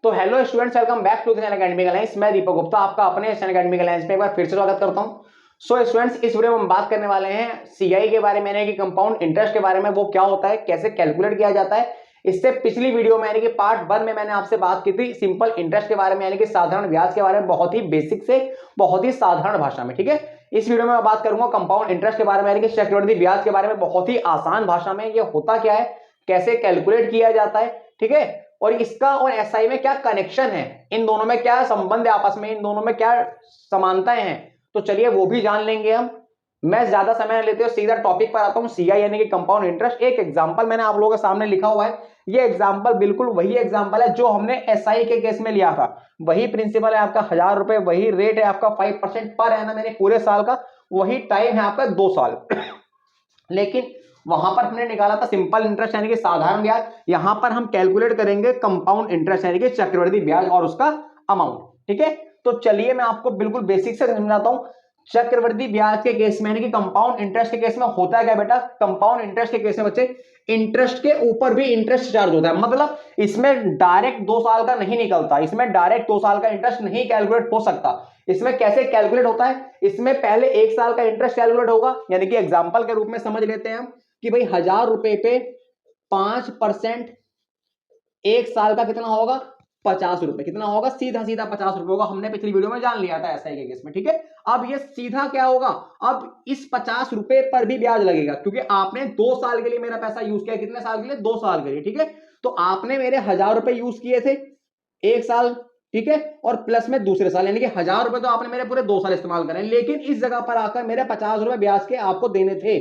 तो hello students, welcome back to the academic alliance. मैं दीपक गुप्ता आपका अपने एकेडमिक अलायंस में एक बार फिर से स्वागत करता हूं। सो स्टूडेंट्स, इस वीडियो में हम बात करने वाले हैं सीआई के बारे में, यानी कि कंपाउंड इंटरेस्ट के बारे में। वो क्या होता है, कैसे कैलकुलेट किया जाता है। इससे पिछली वीडियो में यानी कि पार्ट 1 में मैंने आपसे बात की थी सिंपल इंटरेस्ट के बारे में, यानी कि साधारण ब्याज के बारे में, बहुत ही बेसिक से बहुत ही साधारण भाषा में। ठीक है, इस वीडियो में मैं बात करूंगा कंपाउंड इंटरेस्ट के बारे में, यानी कि चक्रवृद्धि ब्याज के बारे में, बहुत ही आसान भाषा में। ये होता क्या है, कैसे कैलकुलेट किया जाता है, ठीक है, और इसका और एसआई में क्या कनेक्शन है, इन दोनों में क्या संबंध है आपस में, इन दोनों में क्या समानताएं हैं। तो चलिए वो भी जान लेंगे हम। मैं ज्यादा समय लेते हुए सीधा टॉपिक पर आता हूं, सीआई यानी कि कंपाउंड इंटरेस्ट। एक एग्जांपल मैंने आप लोगों के सामने लिखा हुआ है। ये एग्जांपल बिल्कुल वही एग्जांपल है जो हमने एसआई के केस में लिया था। वही प्रिंसिपल है आपका 1000 रुपए, वही रेट है आपका 5% पर एनम, यानी पूरे साल का। वही टाइम है आपका 2 साल। लेकिन वहां पर हमने निकाला था सिंपल इंटरेस्ट यानी कि साधारण ब्याज। यहां पर हम कैलकुलेट करेंगे कंपाउंड इंटरेस्ट यानी कि चक्रवृद्धि ब्याज और उसका अमाउंट। ठीक है, तो चलिए मैं आपको बिल्कुल बेसिक से समझाता हूं। चक्रवृद्धि ब्याज के केस में यानी कि कंपाउंड इंटरेस्ट के केस में होता है क्या बेटा, कंपाउंड इंटरेस्ट के केस में बच्चे इंटरेस्ट के ऊपर भी इंटरेस्ट चार्ज होता है। मतलब इसमें डायरेक्ट 2 साल का नहीं निकलता, इसमें डायरेक्ट 2 साल का इंटरेस्ट नहीं कैलकुलेट हो सकता। इसमें कैसे कैलकुलेट होता है, इसमें पहले 1 साल का इंटरेस्ट कैलकुलेट होगा, यानी कि एग्जांपल के रूप में समझ लेते हैं हम कि भाई 1000 रुपए पे 5% 1 साल का कितना होगा, 50 रुपए। कितना होगा, सीधा सीधा 50 रुपए होगा। हमने पिछली वीडियो में जान लिया था ऐसा ही केस में। ठीक है, अब ये सीधा क्या होगा, अब इस 50 रुपए पर भी ब्याज लगेगा, क्योंकि आपने 2 साल के लिए मेरा पैसा यूज किया। कितने साल के लिए, 2 साल के लिए। ठीक है, तो आपने मेरे 1000 रुपए यूज किए थे 1 साल, ठीक है, और प्लस में दूसरे साल, यानी कि 1000 रुपए तो आपने मेरे पूरे 2 साल इस्तेमाल करें। लेकिन इस जगह पर आकर मेरे 50 रुपए ब्याज के आपको देने थे,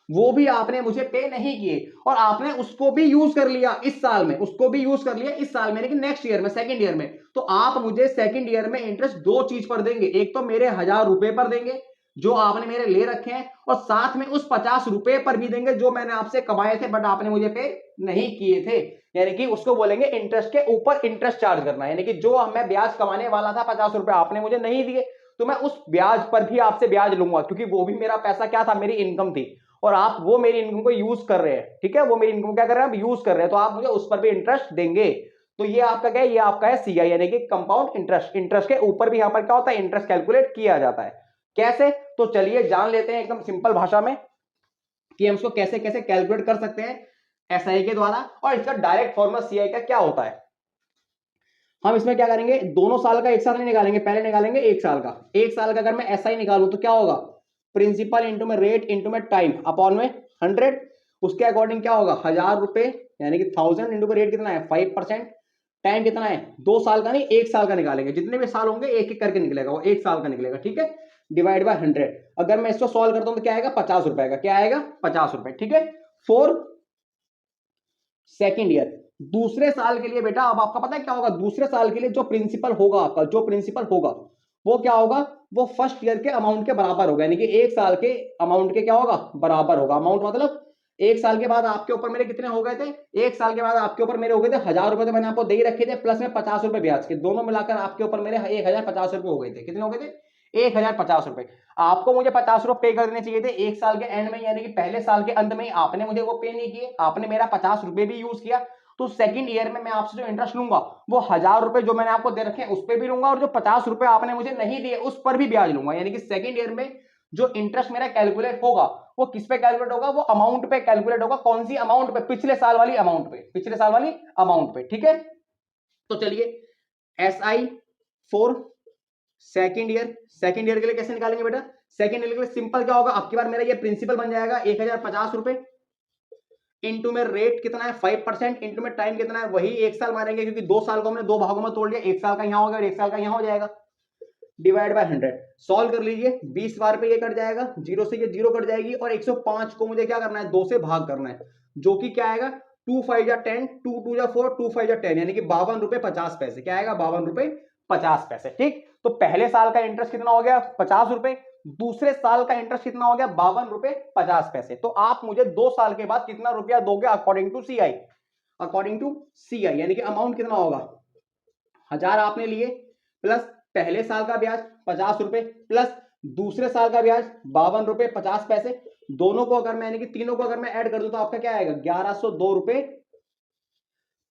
वो भी आपने मुझे पे नहीं किए, और आपने उसको भी यूज कर लिया इस साल में, उसको भी यूज कर लिया इस साल में, लेकिन नेक्स्ट ईयर में, सेकंड ईयर में। तो आप मुझे सेकंड ईयर में इंटरेस्ट 2 चीज पर देंगे। एक तो मेरे 1000 रुपए पर देंगे जो आपने मेरे ले रखे हैं, और साथ में उस 50 रुपए पर भी देंगे जो मैंने आपसे कमाए थे बट आपने मुझे पे नहीं किए थे। यानी कि उसको बोलेंगे इंटरेस्ट के ऊपर इंटरेस्ट चार्ज करना। यानी कि जो मैं ब्याज कमाने वाला था 50 रुपए, आपने मुझे नहीं दिए, तो मैं उस ब्याज पर भी आपसे ब्याज लूंगा, क्योंकि वो भी मेरा पैसा क्या था, मेरी इनकम थी, और आप वो मेरी इनकम को यूज कर रहे हैं। ठीक है, वो मेरी इनकम क्या कर रहे हैं, आप यूज कर रहे हैं, तो आप मुझे उस पर भी इंटरेस्ट देंगे। तो ये आपका क्या है, ये आपका है सीआई यानी कि कंपाउंड इंटरेस्ट। इंटरेस्ट के ऊपर भी यहां पर क्या होता है, इंटरेस्ट कैलकुलेट किया जाता है। कैसे, तो चलिए जान लेते हैं एकदम सिंपल भाषा में कि हम इसको कैसे कैसे कैलकुलेट कर सकते हैं एसआई के द्वारा, और इसका डायरेक्ट फॉर्मूला सीआई का क्या होता है। हम इसमें क्या करेंगे, दोनों साल का एक साथ नहीं निकालेंगे, पहले निकालेंगे 1 साल का। 1 साल का अगर मैं एसआई निकालूं तो क्या होगा, प्रिंसिपल इंटू में रेट इंटू में टाइम अपॉन में 100। उसके अकॉर्डिंग क्या होगा, 1000 रुपए यानी कि 1000 इंटू का रेट कितना है 5%, टाइम कितना है 2 साल का नहीं 1 साल का निकालेंगे। जितने भी साल होंगे एक एक करके निकलेगा, वो 1 साल का निकलेगा। ठीक है, डिवाइड बाय 100। अगर मैं इसको सॉल्व करता हूं तो क्या आएगा, 50 रुपए का, क्या आएगा 50 रुपए। ठीक है, फॉर सेकेंड ईयर, दूसरे साल के लिए बेटा अब आपका पता है क्या होगा, दूसरे साल के लिए जो प्रिंसिपल होगा आपका, जो प्रिंसिपल होगा वो क्या होगा, वो फर्स्ट ईयर के अमाउंट के बराबर होगा। यानी कि 1 साल के अमाउंट के क्या होगा, बराबर होगा। अमाउंट मतलब 1 साल के बाद आपके ऊपर मेरे कितने हो गए थे, 1 साल के बाद आपके ऊपर मेरे हो गए थे 1000 रुपए, तो मैंने आपको दे ही रखे थे, प्लस में 50 रुपए ब्याज के, दोनों मिलाकर आपके ऊपर मेरे 1050 रुपए हो गए थे। कितने हो गए थे, 1050 रुपए। आपको मुझे 50 रुपए पे कर देने चाहिए थे 1 साल के एंड में, यानी कि पहले साल के अंत में। आपने मुझे वो पे नहीं किए, आपने मेरा 50 रुपए भी यूज किया। तो सेकंड ईयर में मैं आपसे जो इंटरेस्ट लूंगा वो 1000 रुपए जो मैंने आपको दे रखे हैं उस पर भी लूंगा, और जो 50 रुपए आपने मुझे नहीं दिए उस पर भी ब्याज लूंगा। यानी कि सेकंड ईयर में जो इंटरेस्ट मेरा कैलकुलेट होगा वो किस पे कैलकुलेट होगा, वो अमाउंट पे कैलकुलेट होगा। कौन सी अमाउंट पे, पिछले साल वाली अमाउंट पे, पिछले साल वाली अमाउंट पे। ठीक है, तो चलिए S I four second year, second year के लिए कैसे निकालेंगे बेटा, सेकेंड ईयर के लिए सिंपल क्या होगा, आपकी बार मेरा ये प्रिंसिपल बन जाएगा 1050 रुपए, इंटू में रेट कितना है 5%, इंटू में टाइम कितना है, वही 1 साल मारेंगे, क्योंकि 2 साल को हमने 2 भागों में तोड़ लिया, 1 साल का यहां हो गया और 1 साल का यहां हो जाएगा, डिवाइड बाय 100। सॉल्व कर लीजिए, 20 बार पे ये कट जाएगा, जीरो से ये जीरो कट जाएगी, और 105 को मुझे क्या करना है, 2 से भाग करना है, जो कि क्या आएगा 2 5 जा 10, 2 2 जा 4, 2 5 जा 10, यानी कि 52 रुपए 50 पैसे। क्या आएगा, 52 रुपए 50 पैसे। ठीक, तो पहले साल का इंटरेस्ट कितना हो गया 50 रुपए, दूसरे साल का इंटरेस्ट कितना हो गया 52 रुपए 50 पैसे। तो आप मुझे 2 साल के बाद कितना रुपया दोगे according to CI, according to CI, यानी कि अमाउंट कितना होगा, 1000 आपने लिए, प्लस पहले साल का ब्याज 50 रुपए, प्लस दूसरे साल का ब्याज 52 रुपए 50 पैसे। दोनों को अगर मैं यानी कि तीनों को अगर मैं ऐड कर दूं तो आपका क्या आएगा, 1102 रुपए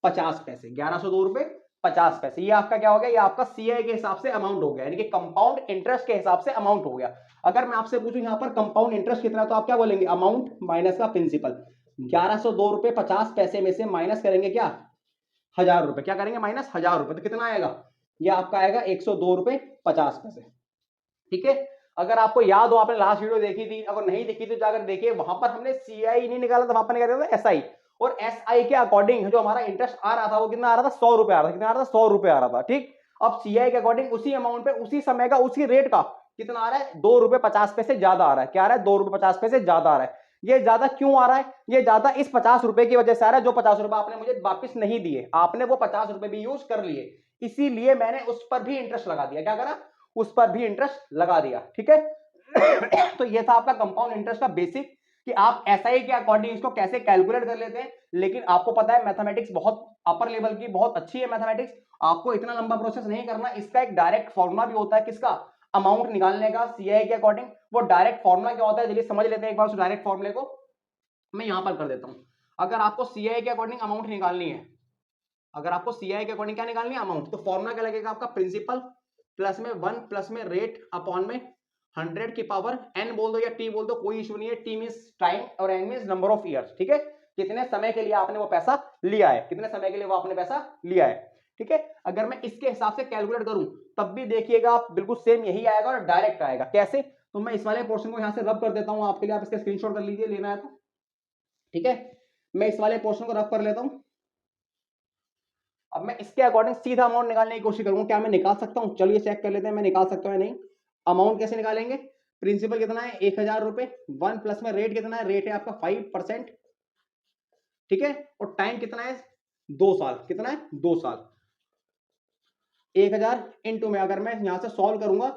50 पैसे, 1102 रुपए 50 पैसे। ये आपका क्या हो गया, ये आपका सीआई के हिसाब से अमाउंट हो गया, यानी कि कंपाउंड इंटरेस्ट के हिसाब से अमाउंट हो गया। अगर मैं आपसे पूछूं यहाँ पर कंपाउंड इंटरेस्ट कितना, तो आप क्या बोलेंगे, अमाउंट माइनस का प्रिंसिपल। 1102 रुपए 50 पैसे में से माइनस करेंगे क्या, 1000 रुपए, क्या करेंगे माइनस 1000 रुपए, तो कितना आएगा, ये आपका आएगा 102 रुपए 50 पैसे। ठीक है, अगर आपको याद हो, आपने लास्ट वीडियो देखी थी, अगर नहीं देखी तो जाकर देखिए, वहां पर हमने सीआई नहीं निकाला था, वहां पर निकाला था एसआई, और एसआई के अकॉर्डिंग जो हमारा इंटरेस्ट आ रहा था वो कितना आ रहा था, 100 रुपए आ रहा था, कितना आ रहा था, 100 रुपए आ रहा था। ठीक, अब सीआई के अकॉर्डिंग उसी अमाउंट पे, उसी समय का, उसी रेट का कितना आ रहा है, 2 रुपए 50 पैसे ज्यादा आ रहा है। क्या आ रहा है, 2 रुपए 50 पैसे ज्यादा आ रहा है। ये ज्यादा क्यों आ रहा है, ये ज्यादा इस 50 रुपए की वजह से आ रहा है, जो 50 रुपए आपने मुझे वापस नहीं दिए, आपने वो 50 रुपए भी यूज कर लिए, इसीलिए मैंने उस पर भी इंटरेस्ट लगा दिया। क्या करा, उस पर भी इंटरेस्ट लगा दिया। ठीक है, तो ये था आपका कंपाउंड इंटरेस्ट का बेसिक, कि आप एसआई के अकॉर्डिंग इसको कैसे कैलकुलेट कर लेते हैं। लेकिन आपको पता है मैथमेटिक्स बहुत अपर लेवल की, बहुत अच्छी है मैथमेटिक्स, आपको इतना लंबा प्रोसेस नहीं करना। इसका एक डायरेक्ट फॉर्मूला भी होता है, किसका, अमाउंट निकालने का, सीआई के अकॉर्डिंग। वो डायरेक्ट फॉर्मूला क्या होता है, चलिए समझ लेते हैं एक बार उस डायरेक्ट फॉर्मूले को। मैं यहां पर कर देता हूं। अगर आपको सीआई के अकॉर्डिंग अमाउंट निकालनी है, अगर आपको सीआई के अकॉर्डिंग क्या निकालनी है, अमाउंट, तो फॉर्मूला क्या लगेगा आपका, प्रिंसिपल प्लस में 1 प्लस में रेट अपॉन में 100 की पावर n बोल दो या t बोल दो, कोई इशू नहीं है। t मींस टाइम और n means number of years. ठीक है, कितने समय के लिए आपने वो पैसा लिया है, कितने समय के लिए वो आपने पैसा लिया है। ठीक है, अगर मैं इसके हिसाब से कैलकुलेट करूं तब भी देखिएगा आप, बिल्कुल सेम यही आएगा और डायरेक्ट आएगा। कैसे, तो मैं इस वाले पोर्शन को यहां से रब कर देता हूं आपके लिए, आप इसका स्क्रीनशॉट कर लीजिए, लेना है तो। ठीक है, मैं इस वाले पोर्शन को रब कर लेता हूं। अब मैं इसके अकॉर्डिंग सीधा अमाउंट निकालने की कोशिश करूंगा, क्या मैं निकाल सकता हूं, चलिए चेक कर लेते हैं मैं निकाल सकता हूं या नहीं। अमाउंट कैसे निकालेंगे, प्रिंसिपल कितना है, 1000 रुपए, 1 प्लस में रेट कितना है, रेट है आपका 5%। ठीक है, और टाइम कितना है, 2 साल, कितना है, 2 साल। 1000 इंटू में अगर मैं यहां से सॉल्व करूंगा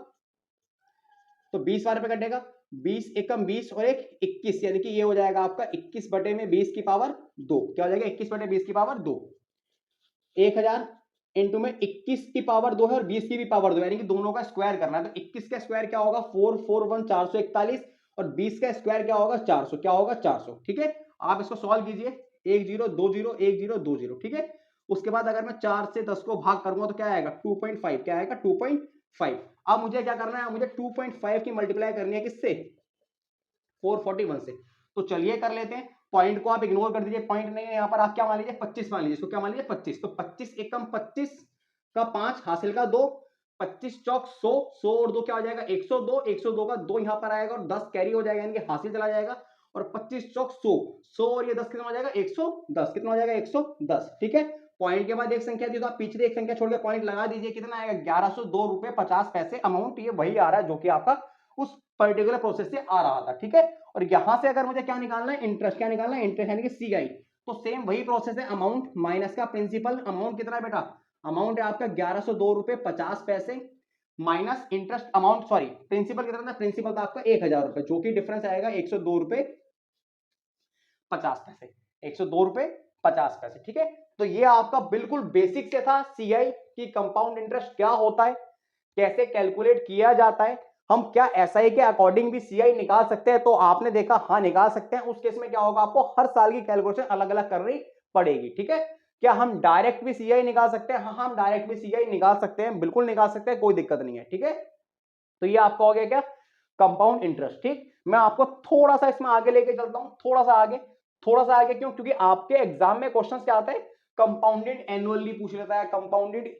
तो 20 बार पे कटेगा, 20 एकम 20 और एक 21, यानी कि ये हो जाएगा आपका 21 बटे में 20 की पावर 2। क्या हो जाएगा, 21 बटे 20 की पावर 2। 1000 इंटू में 21 की पावर 2 है और 20 की भी पावर 2, यानी कि दोनों का स्क्वायर करना है। तो 21 का स्क्वायर क्या होगा, 4 4 1 441, और 20 का स्क्वायर क्या होगा, 400, क्या होगा 400। ठीक है, आप इसको सॉल्व कीजिए, 1 0 2 0 1 0 2 0। ठीक है, उसके बाद अगर मैं 4 से 10 को भाग करूंगा तो क्या आएगा, 2.5, क्या आएगा 2.5। अब मुझे क्या करना है, मुझे 2.5 की मल्टीप्लाई करनी है किससे, 441 से। तो चलिए कर लेते हैं, पॉइंट को आप इग्नोर कर दीजिए, पॉइंट नहीं है यहाँ पर, आप क्या मान लीजिए 25 मान लीजिए, इसको क्या मान लीजिए 25। तो 25 एकम 25 का 5 हासिल का 2, 25 चौक 100, 100 और 2 क्या हो जाएगा 102, 102 का 2 यहाँ पर आएगा और 10 कैरी हो जाएगा, यानी कि हासिल चला जाएगा। और 25 चौक 100, 100 और ये 10 कितना हो जाएगा 110, कितना हो जाएगा 110। ठीक है, पॉइंट के बाद एक संख्या दी तो आप पीछे एक संख्या छोड़ के पॉइंट लगा दीजिए, कितना आएगा 1102 रुपए 50 पैसे अमाउंट, ये वही आ रहा है जो कि आपका उस पर्टिकुलर प्रोसेस से आ रहा था। ठीक है, और यहां से अगर मुझे क्या निकालना है, इंटरेस्ट, क्या निकालना है, इंटरेस्ट यानी कि सीआई, तो सेम वही प्रोसेस है, अमाउंट माइनस का प्रिंसिपल। अमाउंट कितना है बेटा, अमाउंट है आपका 1102 रुपए 50 पैसे minus interest amount, sorry principal कितना था, प्रिंसिपल था आपका 1000 रुपए, जो कि डिफरेंस आएगा 102 रुपए 50 पैसे, 102 रुपए 50 पैसे। ठीक है, तो ये आपका बिल्कुल बेसिक से था सीआई की कंपाउंड इंटरेस्ट क्या होता है, कैसे कैलकुलेट किया जाता है, हम क्या एसआई के अकॉर्डिंग भी सीआई निकाल सकते हैं। तो आपने देखा हाँ निकाल सकते हैं, उस केस में क्या होगा, आपको हर साल की कैलकुलेशन अलग अलग करनी पड़ेगी। ठीक है, क्या हम डायरेक्ट भी सीआई निकाल सकते हैं, हाँ हम डायरेक्ट भी सीआई निकाल सकते हैं, बिल्कुल निकाल सकते हैं, कोई दिक्कत नहीं है। ठीक है, तो ये आपका हो गया क्या, कंपाउंड इंटरेस्ट। ठीक, मैं आपको थोड़ा सा इसमें आगे लेके चलता हूं, थोड़ा सा आगे, थोड़ा सा आगे क्यों, क्योंकि आपके एग्जाम में क्वेश्चन क्या आता है, कंपाउंडेड एनुअली पूछ लेता है, कंपाउंडेड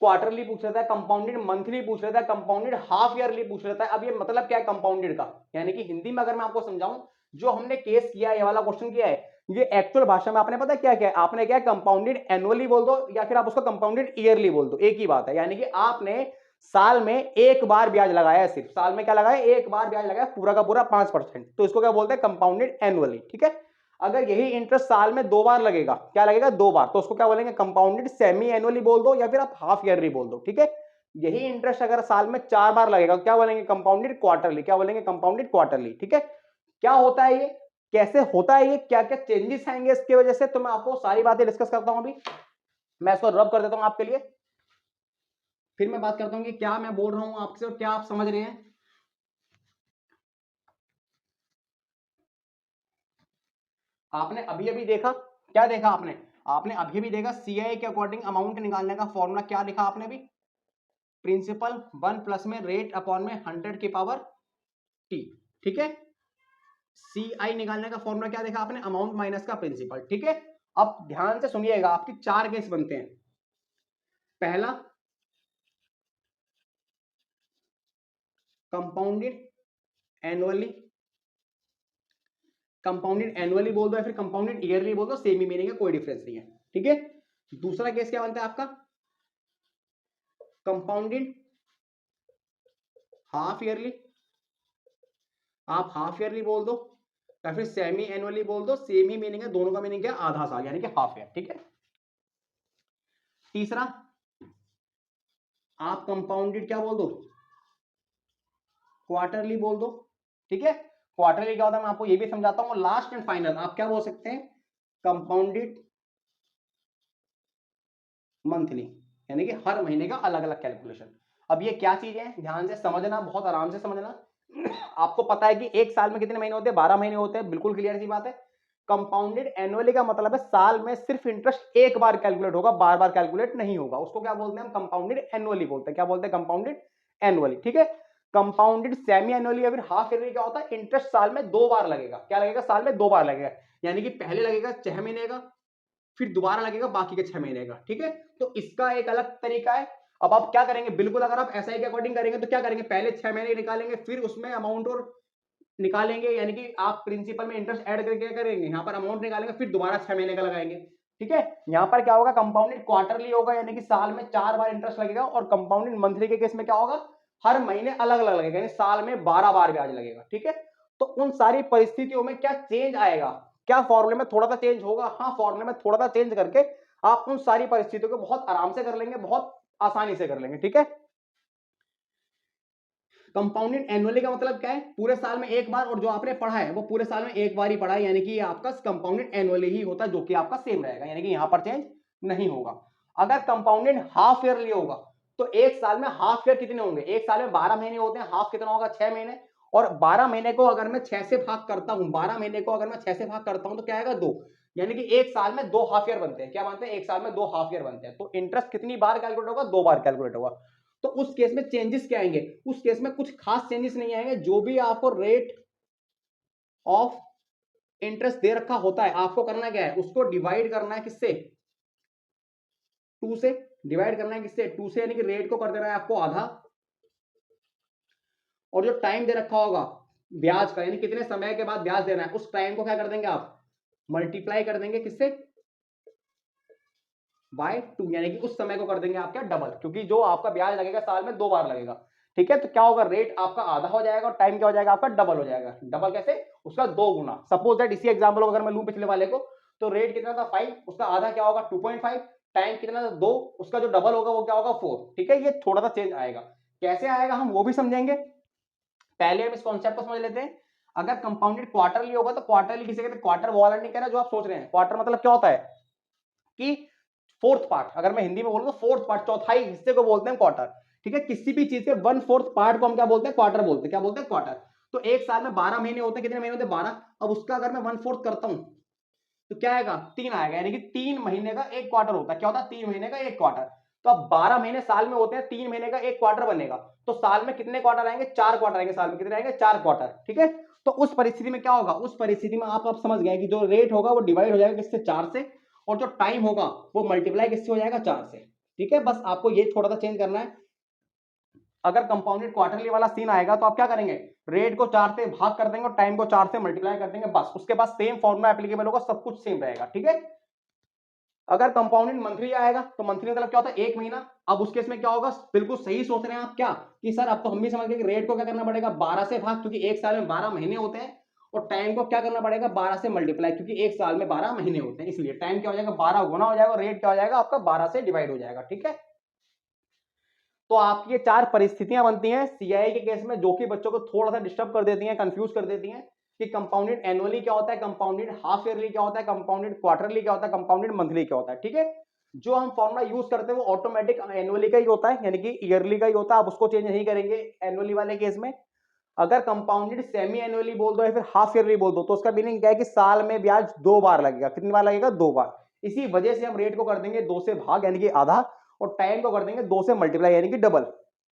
क्वार्टरली पूछ लेता है, कंपाउंडेड मंथली पूछ लेता है, कंपाउंडेड हाफ ईयरली पूछ लेता है। अब ये मतलब क्या है कंपाउंडेड का, यानी कि हिंदी में अगर मैं आपको समझाऊं, जो हमने केस किया है, ये वाला क्वेश्चन किया है, ये एक्चुअल भाषा में आपने पता क्या क्या है, आपने क्या कंपाउंडेड एनुअली बोल दो या फिर आप उसको कंपाउंडेड ईयरली बोल दो, एक ही बात है। यानी कि आपने साल में एक बार ब्याज लगाया है, सिर्फ साल में क्या लगाया, एक बार ब्याज लगाया पूरा का पूरा 5%, तो इसको क्या बोलते हैं कंपाउंडेड एनुअली। ठीक है, अगर यही इंटरेस्ट साल में 2 बार लगेगा, क्या लगेगा 2 बार, तो उसको क्या बोलेंगे कंपाउंडेड सेमी एनुअली बोल दो या फिर आप हाफ ईयरली बोल दो। ठीक है, यही इंटरेस्ट अगर साल में 4 बार लगेगा, क्या बोलेंगे कंपाउंडेड क्वार्टरली, क्या बोलेंगे कंपाउंडेड क्वार्टरली। ठीक है, क्या होता है ये, कैसे होता है ये, क्या क्या चेंजेस आएंगे इसकी वजह से, तो मैं आपको सारी बातें डिस्कस करता हूं। अभी मैं इसको रब कर देता हूं आपके लिए, फिर मैं बात करता हूं कि क्या मैं बोल रहा हूं आपसे और क्या आप समझ रहे हैं। आपने अभी अभी देखा, क्या देखा आपने, आपने अभी भी देखा सीआई के अकॉर्डिंग अमाउंट निकालने का फॉर्मूला क्या लिखा आपने भी, प्रिंसिपल 1 प्लस में रेट अपॉन में 100 की पावर टी, ठीक है। सीआई निकालने का फॉर्मूला क्या देखा आपने, अमाउंट माइनस का प्रिंसिपल, ठीक है। अब ध्यान से सुनिएगा, आपके 4 केस बनते हैं। पहला कंपाउंडेड एनुअली, कंपाउंडेड एनुअली बोल दो या फिर कंपाउंडेड ईयरली बोल दो, सेम ही मीनिंग है, कोई डिफरेंस नहीं है, ठीक है। दूसरा केस क्या बनता है आपका, कंपाउंडेड हाफ ईयरली, आप हाफ ईयरली बोल दो या फिर सेमी एनुअली बोल दो, सेम ही मीनिंग है, दोनों का मीनिंग क्या, आधा साल यानी कि हाफ ईयर, ठीक है। तीसरा आप कंपाउंडेड क्या बोल दो, क्वार्टरली बोल दो, ठीक है। क्वार्टरली क्या होता है मैं आपको ये भी समझाता हूं। लास्ट एंड फाइनल आप क्या बोल सकते हैं, कंपाउंडेड मंथली, यानी कि हर महीने का अलग अलग कैलकुलेशन। अब ये क्या चीजें हैं, ध्यान से समझना, बहुत आराम से समझना। आपको पता है कि एक साल में कितने महीने होते हैं, 12 महीने होते हैं, बिल्कुल क्लियर सी बात है। कंपाउंडेड एनुअली का मतलब है साल में सिर्फ इंटरेस्ट एक बार कैलकुलेट होगा, बार बार कैलकुलेट नहीं होगा, उसको क्या बोलते हैं हम, कंपाउंडेड एनुअली बोलते हैं। क्या बोलते हैं, कंपाउंडेड एनुअली, ठीक है। कंपाउंडेड सेमी एनुअली या फिर हाफ ईयरली क्या होता है, इंटरेस्ट साल में 2 बार लगेगा। क्या लगेगा, साल में 2 बार लगेगा, यानी कि पहले लगेगा 6 महीने का, फिर दोबारा लगेगा बाकी के 6 महीने का, ठीक है। तो इसका एक अलग तरीका है। अब आप क्या करेंगे, बिल्कुल अगर आप एसआई के अकॉर्डिंग करेंगे तो क्या करेंगे, पहले 6 महीने निकालेंगे, फिर उसमें अमाउंट और निकालेंगे, यानी कि आप प्रिंसिपल में इंटरेस्ट ऐड करके क्या करेंगे, यहाँ पर अमाउंट निकालेंगे, फिर दोबारा 6 महीने का लगाएंगे, ठीक है। यहाँ पर क्या होगा, कंपाउंडेड क्वार्टरली होगा, यानी कि साल में 4 बार इंटरेस्ट लगेगा, और कंपाउंडेड मंथली के केस में क्या होगा, हर महीने अलग अलग लगेगा, यानी साल में 12 बार ब्याज लगेगा, ठीक है। तो उन सारी परिस्थितियों में क्या चेंज आएगा, क्या फॉर्मूले में थोड़ा सा चेंज होगा, हाँ फॉर्मूले में थोड़ा सा चेंज करके आप उन सारी परिस्थितियों को बहुत आराम से कर लेंगे, बहुत आसानी से कर लेंगे, ठीक है। कंपाउंडेड एनुअली का मतलब क्या है, पूरे साल में एक बार, और जो आपने पढ़ा है वो पूरे साल में एक बार ही पढ़ा है, यानी कि आपका कंपाउंडेड एनुअली ही होता है, जो कि आपका सेम रहेगा, यानी कि यहां पर चेंज नहीं होगा। अगर कंपाउंडेड हाफ ईयरली होगा तो एक साल में हाफ ईयर कितने होंगे, एक साल में 12 महीने होते हैं, हाफ कितना होगा, 6 महीने। और 12 महीने को अगर मैं 6 से भाग करता हूं, 12 महीने को अगर मैं 6 से भाग करता हूं तो क्या आएगा, 2, यानी कि एक साल में 2 हाफ ईयर बनते हैं। क्या बनते हैं, एक साल में 2 हाफ ईयर बनते हैं। तो इंटरेस्ट कितनी बार कैलकुलेट होगा, 2 बार कैलकुलेट होगा। तो उस केस में चेंजेस क्या आएंगे, उस केस में कुछ खास चेंजेस नहीं आएंगे। जो भी आपको रेट ऑफ इंटरेस्ट दे रखा होता है, आपको करना क्या है, उसको डिवाइड करना है किससे, 2 से। डिवाइड करना है किससे, 2 से, यानी कि रेट को कर देना है आपको आधा, और जो टाइम दे रखा होगा ब्याज का, यानी कितने समय के बाद ब्याज देना है, उस टाइम को क्या कर देंगे आप, मल्टीप्लाई कर देंगे किससे, बाय 2, यानी कि उस समय को कर देंगे आप क्या, डबल, क्योंकि जो आपका ब्याज लगेगा साल में 2 बार लगेगा, ठीक है। तो क्या होगा, रेट आपका आधा हो जाएगा और टाइम क्या हो जाएगा आपका, डबल हो जाएगा। डबल कैसे, उसका 2 गुना। सपोज दैट इसी एग्जांपल को अगर मैं लूं पिछले वाले को, तो रेट कितना था 5, उसका आधा क्या होगा 2.5, टाइम कितना था 2, उसका जो डबल होगा वो क्या होगा 4, ठीक है। ये थोड़ा सा चेंज आएगा, कैसे आएगा हम वो भी समझेंगे। पहले हम इस कॉन्सेप्ट को समझ लेते हैं। अगर कंपाउंडेड क्वार्टरली होगा तो क्वार्टरली किसे कहते हैं, क्वार्टर वाला नहीं कहना जो आप सोच रहे हैं। क्वार्टर मतलब क्या होता है कि फोर्थ पार्ट, अगर मैं हिंदी में बोलूं तो फोर्थ पार्ट, चौथाई हिस्से को बोलते हैं क्वार्टर, ठीक है। किसी भी चीज के 1/4 पार्ट को हम क्या बोलते हैं, क्वार्टर बोलते हैं। क्या बोलते हैं, क्वार्टर। तो एक साल में 12 महीने होते हैं, कितने महीने होते हैं, 12। अब उसका अगर मैं 1/4 करता हूं तो क्या आएगा, 3 आएगा, यानी कि 3 महीने का एक क्वार्टर होता है। क्या होता है, 3 महीने का एक क्वार्टर। तो अब 12 महीने साल में होते हैं, 3 महीने का एक क्वार्टर बनेगा, तो साल में कितने क्वार्टर आएंगे, 4 क्वार्टर आएंगे। साल में कितने आएंगे, 4 क्वार्टर, ठीक है। तो उस परिस्थिति में क्या होगा, उस परिस्थिति में आप समझ गए कि जो रेट होगा वो डिवाइड हो जाएगा किससे, 4 से, और जो टाइम होगा वो मल्टीप्लाई किससे हो जाएगा, 4 से, ठीक है। बस आपको ये थोड़ा सा चेंज करना है। अगर कंपाउंडेड क्वार्टरली वाला सीन आएगा तो आप क्या करेंगे, रेट को 4 से भाग कर देंगे और टाइम को 4 से मल्टीप्लाई कर देंगे, बस। उसके बाद सेम फॉर्मूला एप्लीकेबल होगा, सब कुछ सेम रहेगा, ठीक है। अगर कंपाउंडेड मंथली आएगा तो मंथली मतलब क्या होता है, 1 महीना। अब उस केस में क्या होगा, बिल्कुल सही सोच रहे हैं आप, क्या कि सर अब तो हम भी समझ गए कि रेट को क्या करना पड़ेगा, 12 से भाग, क्योंकि एक साल में 12 महीने होते हैं, और टाइम को क्या करना पड़ेगा, 12 से मल्टीप्लाई, क्योंकि एक साल में 12 महीने होते हैं, इसलिए टाइम क्या हो जाएगा, 12 गुना हो जाएगा, रेट क्या हो जाएगा आपका 12 से डिवाइड हो जाएगा, ठीक है। तो आपकी ये 4 परिस्थितियां बनती हैं सीआई के केस में, जो कि बच्चों को थोड़ा सा डिस्टर्ब कर देती हैं, कंफ्यूज कर देती हैं कि कंपाउंडेड एनुअली क्या होता है, कंपाउंडेड हाफ ईयरली क्या होता है, कंपाउंडेड क्वार्टरली क्या होता है, कंपाउंडेड मंथली क्या होता है, ठीक है। जो हम फॉर्मूला यूज करते हैं वो ऑटोमेटिक एनुअली का ही होता है, यानी कि ईयरली का ही होता है, आप उसको चेंज नहीं करेंगे एनुअली वाले केस में। अगर कंपाउंडेड सेमी एनुअली बोल दो या फिर हाफ ईयरली बोल दो तो उसका मीनिंग क्या है कि साल में ब्याज 2 बार लगेगा। कितनी बार लगेगा, 2 बार। इसी वजह से हम रेट को कर देंगे 2 से भाग यानी कि आधा, और टाइम को कर देंगे 2 से मल्टीप्लाई यानी कि डबल।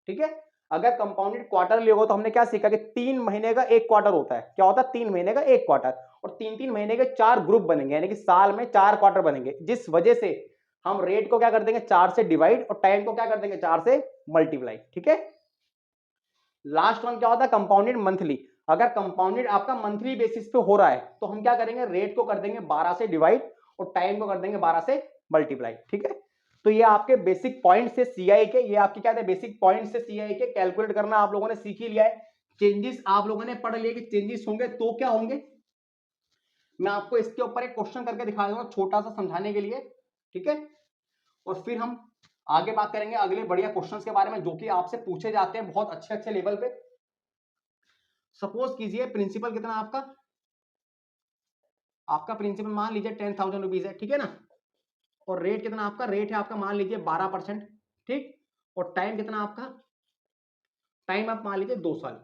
ठीक है, अगर कंपाउंडेड क्वार्टरली होगा तो हमने क्या सीखा कि 3 महीने का एक क्वार्टर होता है। क्या होता है? 3 महीने का एक क्वार्टर, और 3-3 महीने के 4 ग्रुप बनेंगे यानी कि साल में 4 क्वार्टर बनेंगे, जिस वजह से हम रेट को क्या कर देंगे 4 से डिवाइड और टाइम को क्या कर देंगे 4 से मल्टीप्लाई। ठीक है, लास्ट वन क्या होता है? Compounded monthly. अगर कंपाउंडेड आपका मंथली बेसिस पे हो रहा है तो हम क्या करेंगे, रेट को कर देंगे 12 से डिवाइड और टाइम को कर देंगे 12 से मल्टीप्लाई। ठीक है, तो ये आपके बेसिक पॉइंट से सीआई के, ये आपके क्या थे बेसिक पॉइंट से सीआई के कैलकुलेट करना आप लोगों ने सीख ही लिया है। चेंजेस आप लोगों ने पढ़ लिया कि चेंजेस होंगे तो क्या होंगे। मैं आपको इसके ऊपर एक क्वेश्चन करके दिखा दूंगा छोटा सा समझाने के लिए। ठीक है, और फिर हम आगे बात करेंगे अगले बढ़िया क्वेश्चंस के बारे में जो कि आपसे पूछे जाते हैं बहुत अच्छे अच्छे लेवल पे। सपोज कीजिए प्रिंसिपल कितना आपका, आपका प्रिंसिपल मान लीजिए 10,000 रुपीज है। ठीक है ना, और रेट कितना आपका, रेट है आपका मान लीजिए 12%। ठीक, और टाइम कितना आपका, टाइम आप मान लीजिए 2 साल।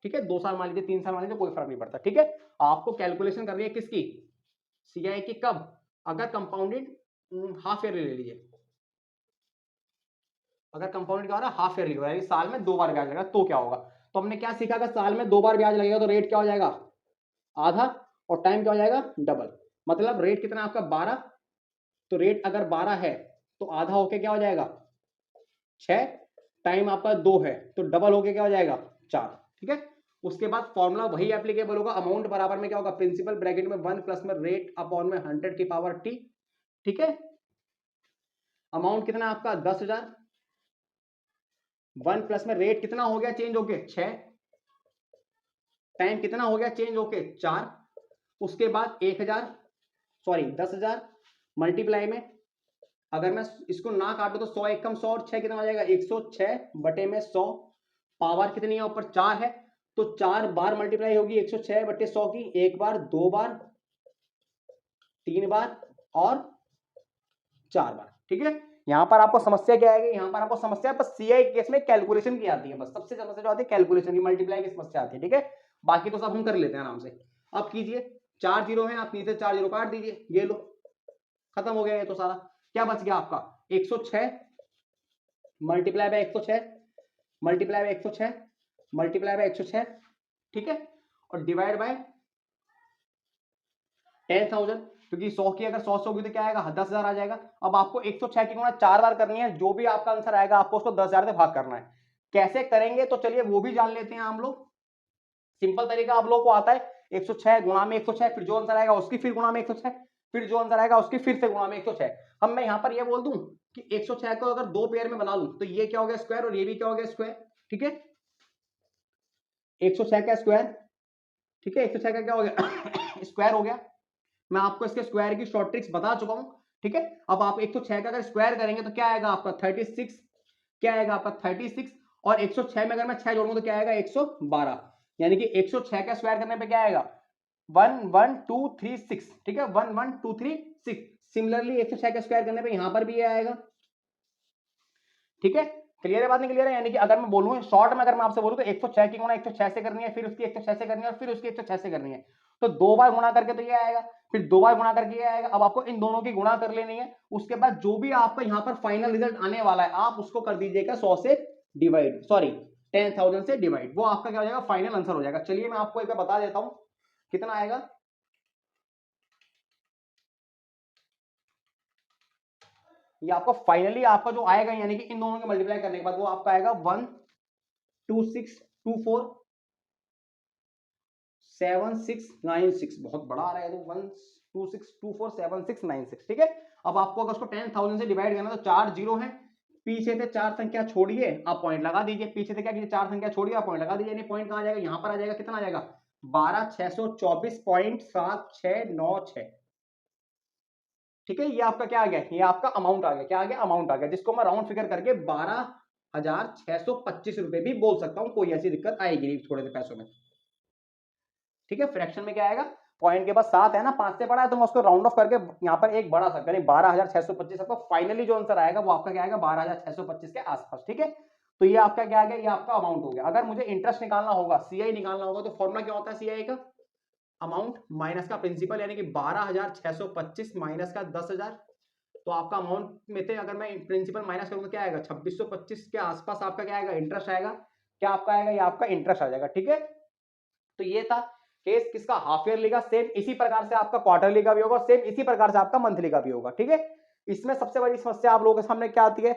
ठीक है, 2 साल मान लीजिए, 3 साल मान लीजिए, कोई फर्क नहीं पड़ता। ठीक है, आपको कैलकुलेशन करनी है किसकी, सीआई की। कब? अगर कंपाउंडेड हाफ ईयरली ले लीजिए, अगर कंपाउंडेड क्या हो रहा है हाफ ईयरली हो रहा है, साल में 2 बार ब्याज लगेगा तो क्या होगा। तो हमने क्या सीखा, अगर साल में 2 बार ब्याज लगेगा तो रेट क्या हो जाएगा आधा, और टाइम क्या हो जाएगा डबल। मतलब रेट कितना आपका 12, तो रेट अगर 12 है तो आधा होके क्या हो जाएगा 6, टाइम आपका 2 है तो डबल होके क्या हो जाएगा 4। ठीक है, उसके बाद फॉर्मूला वही एप्लीकेबल होगा, अमाउंट बराबर में क्या होगा प्रिंसिपल ब्रैकेट में 1 प्लस में रेट अपॉन में 100 की पावर टी। ठीक है, अमाउंट कितना आपका 10,000, 1 प्लस में रेट कितना हो गया चेंज होके 6, टाइम कितना हो गया चेंज होके 4, उसके बाद 1,000 सॉरी 10,000 मल्टीप्लाई में, अगर मैं इसको ना काटू तो 100 एकम 100 और 6 कितना हो जाएगा 106 बटे में 100, पावर कितनी है ऊपर 4 है तो 4 बार मल्टीप्लाई होगी 106 बटे 100 की, एक बार, 2 बार, 3 बार और 4 बार। ठीक है, यहां पर आपको समस्या क्या आएगी, यहां पर आपको समस्या बस सीआई केस में कैलकुलेशन की आती है, बस सबसे समस्या जो आती है कैलकुलेशन की, मल्टीप्लाई की समस्या आती है। ठीक है, बाकी तो सब हम कर लेते हैं आराम से। अब कीजिए 4 जीरो है, आप नीचे 4 जीरो काट दीजिए, ये लो खत्म हो गया ये तो सारा। क्या बच गया आपका 106 multiply by 106 multiply by 106 multiply by 106। ठीक है, और डिवाइड बाय 10,000, क्योंकि 100 की अगर 100 से होगी तो क्या आएगा 10,000 आ जाएगा। अब आपको 106 की गुणा 4 बार करनी है, जो भी आपका आंसर आएगा आपको उसको 10,000 से भाग करना है। कैसे करेंगे तो चलिए वो भी जान लेते हैं हम लोग। सिंपल तरीका आप लोगों को आता है, 106 गुणा में 106, फिर जो आंसर आएगा उसकी फिर गुणा में 106, फिर जो आंसर आएगा उसकी फिर से गुणा में 106। अब मैं यहां पर ये बोल दूं कि 106 को अगर 2 पेयर में बना लूं तो ये क्या हो गया स्क्वायर और ये भी क्या हो गया स्क्वायर। ठीक है, 106 का स्क्वायर, ठीक है 106 का क्या हो गया स्क्वायर हो गया। मैं आपको इसके स्क्वायर की शॉर्ट ट्रिक्स बता चुका हूं। ठीक है, अब आप 106 का अगर स्क्वायर करेंगे तो क्या आएगा आपका 36, क्या आएगा आपका 36, और 106 में अगर मैं 6 जोड़ूंगा तो क्या आएगा 112, यानी कि 106 का स्क्वायर करने पे क्या आएगा 11236। ठीक है, 11236। सिमिलरली 106 का स्क्वायर करने पे यहां पर भी ये आएगा। ठीक है, क्लियर है बात नहीं क्लियर है, यानी कि अगर मैं बोलूं शॉर्ट में, अगर मैं आपसे बोलूं तो 106 की गुणा 106 से करनी है, फिर उसकी 106 से करनी है और फिर उसकी 106 से करनी है, तो 2 बार गुणा करके तो ये आएगा, फिर 2 बार गुणा करके ये आएगा। अब आपको इन दोनों की गुणा कर लेनी है, उसके बाद जो भी आपका यहाँ पर फाइनल रिजल्ट आने वाला है आप उसको कर दीजिएगा 100 से डिवाइड, सॉरी 10,000 से डिवाइड, वो आपका क्या हो जाएगा फाइनल आंसर हो जाएगा। चलिए मैं आपको एक बार बता देता हूं कितना आएगा। ये आपको फाइनली आपका जो आएगा यानी कि इन दोनों के मल्टीप्लाई करने के बाद वो आपका आएगा 126247696, बहुत बड़ा आ रहा है तो 126247696। ठीक है, अब आपको अगर उसको 10,000 से डिवाइड करना तो 4 जीरो है, पीछे से 4 संख्या छोड़िए आप पॉइंट लगा दीजिए, पीछे से क्या कीजिए 4 संख्या छोड़िए आप पॉइंट लगा दीजिए, यानी पॉइंट कहां जाएगा यहां पर आ जाएगा, कितना आ जाएगा 12,624.7696। ठीक है, ये आपका क्या आ गया, ये आपका अमाउंट आ गया, क्या आ गया अमाउंट आ गया, जिसको मैं राउंड फिगर करके 12,625 रुपए भी बोल सकता हूं, कोई ऐसी दिक्कत आएगी नहीं थोड़े से पैसों में। ठीक है, फ्रैक्शन में क्या आएगा, पॉइंट के बाद 7 है ना, 5 से बड़ा है तो मैं उसको राउंड ऑफ करके यहाँ पर एक बढ़ा सकता हूँ 12,625। आपको फाइनली जो आंसर आएगा वो आपका क्या आएगा 12,625 के आसपास। ठीक है, तो ये आपका क्या आ गया, ये आपका अमाउंट हो गया। अगर मुझे इंटरेस्ट निकालना होगा, सीआई निकालना होगा तो फॉर्मूला क्या होता है सीआई का, अमाउंट माइनस का प्रिंसिपल यानी कि 12,625 माइनस का 10,000। तो आपका अमाउंट में थे, अगर मैं प्रिंसिपल माइनस करूँ तो क्या आएगा, 2625 के आसपास आपका क्या आएगा, इंटरेस्ट आएगा। क्या आपका आएगा, ये आपका इंटरेस्ट आ जाएगा। ठीक है, तो ये था केस किसका, हाफ ईयरली का। सेम इसी प्रकार से आपका क्वार्टरली का भी होगा, सेम इसी प्रकार से आपका मंथली का भी होगा। ठीक है, इसमें सबसे बड़ी समस्या आप लोगों के सामने क्या आती है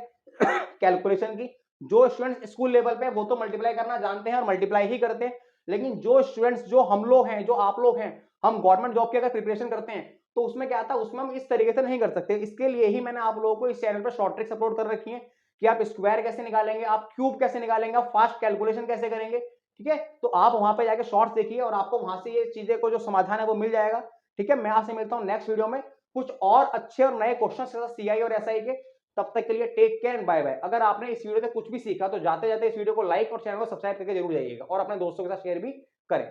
कैलकुलेशन की। जो स्टूडेंट्स स्कूल लेवल पे वो तो मल्टीप्लाई करना जानते हैं और मल्टीप्लाई ही करते हैं, लेकिन जो स्टूडेंट्स, जो हम लोग हैं, जो आप लोग हैं, हम गवर्नमेंट जॉब की अगर प्रिपरेशन करते हैं तो उसमें क्या आता है, उसमें हम इस तरीके से नहीं कर सकते। इसके लिए ही मैंने आप लोगों को इस चैनल पर शॉर्ट ट्रिक्स अपलोड कर रखी है कि आप स्क्वायर कैसे निकालेंगे, आप क्यूब कैसे निकालेंगे, आप फास्ट कैलकुलेशन कैसे करेंगे। ठीक है, तो आप वहां पे जाके शॉर्ट्स देखिए और आपको वहां से ये चीजें को जो समाधान है वो मिल जाएगा। ठीक है, मैं आपसे मिलता हूं नेक्स्ट वीडियो में कुछ और अच्छे और नए क्वेश्चन के साथ सीआई और एसआई के। तब तक के लिए take care and bye bye. अगर आपने इस वीडियो से कुछ भी सीखा तो जाते जाते इस वीडियो को लाइक और चैनल को सब्सक्राइब करके जरूर जाइएगा और अपने दोस्तों के साथ शेयर भी करें।